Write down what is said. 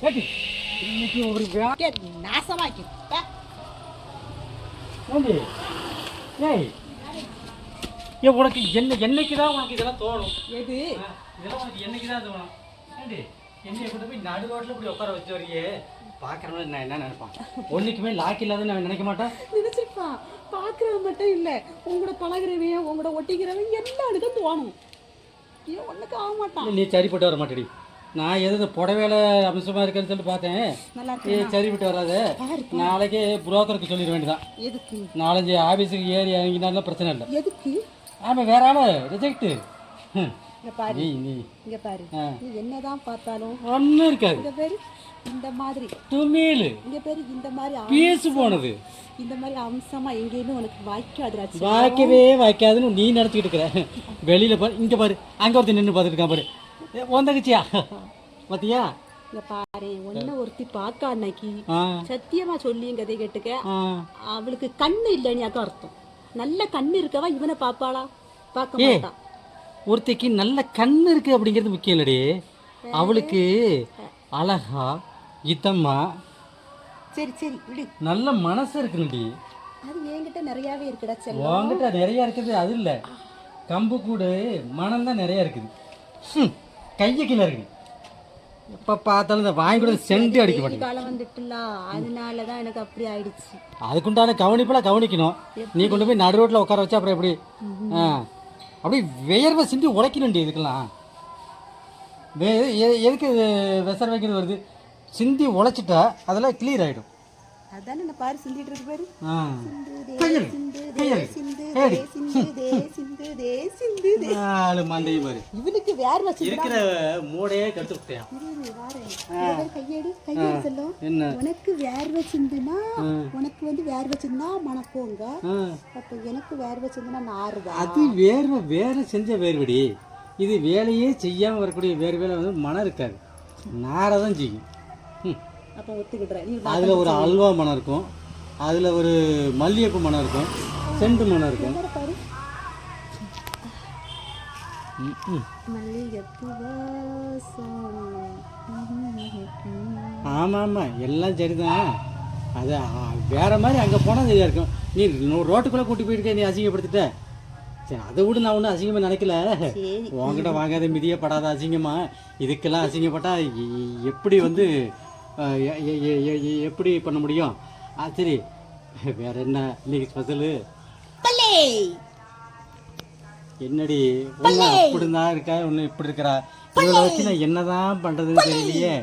கேட்டு இன்னைக்கு ஒரு நாசமாக்கி ஏய் ஏன் உனக்கு என்னைக்கு தான் உனக்கு இதெல்லாம் தோணும்? எது இதெல்லாம் உனக்கு என்னைக்கு தான் தோணும்? ஏண்டி என்னைய கொண்டு போய் நடு ரோட்டில் இப்படி உட்கார வச்சு வரையே பார்க்குறவங்க நான் என்ன நினைப்பான்? ஒன்றுக்குமே லாக் இல்லாதுன்னு நான் நினைக்க மாட்டேன். நினைச்சிருப்பான். பார்க்குறவன் மட்டும் இல்லை, உங்களோட பழகிறவன் உங்களோட ஒட்டிக்கிறவன் எல்லாருக்கும் தோணும். ஏன் ஒன்றுக்கு ஆக மாட்டான். நீ சரிப்பட்டு வர மாட்டேடி. நான் எது புடவேல அம்சமாக இருக்குன்னு சொல்லிட்டு பார்த்தேன். நல்லா சரிப்பட்டு வராது. நாளைக்கே புரோக்கருக்கு சொல்லிட வேண்டியதான். எதுக்கு? 4-5 ஆஃபீஸுக்கு ஏறி இறங்கினாலும் பிரச்சனை இல்லை. எதுக்கு? ஆமாம், வேற ஆளு ரிஜெக்ட்டு. இங்க பாரு, இங்க பாரு, நீ என்னதான் பார்த்தாலும் ஒன்றும் இருக்காது. இங்க பேரு இந்த மாதிரி துமீல், இங்க பேரு இந்த மாதிரி பீசு போனது, இந்த மாதிரி அம்சமா எங்கேயுமே உனக்கு வாய்க்காது. வாய்க்கவே வாய்க்காதுன்னு நீ நினச்சிக்கிட்டு இருக்கிற. வெளியில பாரு, இங்க பாரு, அங்க ஒருத்தர் நின்று பார்த்துட்டு இருக்கான் பாரு. உன் தங்கச்சியா பாத்தியா? இங்க பாரு, ஒன்ன ஒருத்தி பாக்கா அன்னைக்கு சத்தியமா சொல்லி கதை கேட்டுக்க, அவளுக்கு கண்ணு இல்லைன்னு அர்த்தம். நல்ல கண்ணு இருக்கவா இவனை பாப்பாளா? பார்க்க மாட்டா. ஒருத்திக்கு நல்ல கண்ணு இருக்கு அப்படிங்கிறது முக்கியம் இல்லடி, அவளுக்கு அழகா இதமா சரி சரி விடு, நல்ல மனசு இருக்குடி. அது என்கிட்ட நிறையவே இருக்குடா செல்லம். உன்கிட்ட நிறைய இருக்குது, அது இல்லை, கம்பு கூடு மனம் தான் நிறைய இருக்குது. கையை கீழே இருக்கு. எப்போ பார்த்தாலும் இந்த வாங்கி கூட சென்ட் அடிக்க மாட்டேன். காலம் வந்துட்டுல, அதனால தான் எனக்கு அப்படி ஆயிடுச்சு. அதுக்குண்டான கவனிப்பெல்லாம் கவனிக்கணும். நீ கொண்டு போய் நடு ரோட்டில் உட்கார வச்சா அப்புறம் எப்படி? அப்படி வேர்வை சிந்தி உழைக்கணுண்டி. இதுக்கெல்லாம் எதுக்கு விசர வைக்கிறது வருது? சிந்தி உழைச்சிட்டா அதெல்லாம் கிளியர் ஆகிடும். அதானே நான் பாரு சிந்திட்டு இருக்கு பாரு. இவனுக்கு வேர்வை இருக்கிற மூடையே கட்டு விட்டேன். கையேடு கையேடு செல்லும். உனக்கு வேர்வை சிந்துனா, உனக்கு வந்து வேர்வை சிந்தா மணப்போங்க. அப்ப எனக்கு வேர்வை சிந்துனா நாறுதா? அது வேர்வை வேற செஞ்ச வேர்வடி. இது வேலையே செய்யாம வரக்கூடிய வேர்வையில வந்து மனம் இருக்காது, நாரதான் செய்யும். அப்போ ஒத்துக்கிட்டுறேன். அதில் ஒரு அல்வா மனம் இருக்கும், அதில் ஒரு மல்லிகைப்பூ மனம் இருக்கும், செண்டு மனம் இருக்கும். ஆமாம் ஆமாம், எல்லாம் சரிதான். அது வேற மாதிரி அங்கே போனால் சரியா இருக்கும். நீ ரோட்டுக்குள்ளே கூட்டி போயிருக்க, நீ அசிங்கப்படுத்திட்ட. சரி, அதை விட நான் ஒன்றும் அசிங்கமாக நினைக்கல. உங்ககிட்ட வாங்காத மிதியே படாத அசிங்கமா. இதுக்கெல்லாம் அசிங்கப்பட்டா எப்படி வந்து எப்படி பண்ண முடியும்? சரி, வேற என்ன இன்னைக்கு ஸ்பெஷலு? என்னடி ஒன்று அப்படி தான் இருக்கா, ஒன்று இப்படி இருக்கிறா? இவளை வச்சு நான் என்னதான் பண்ணுறதுன்னு தெரியலையே.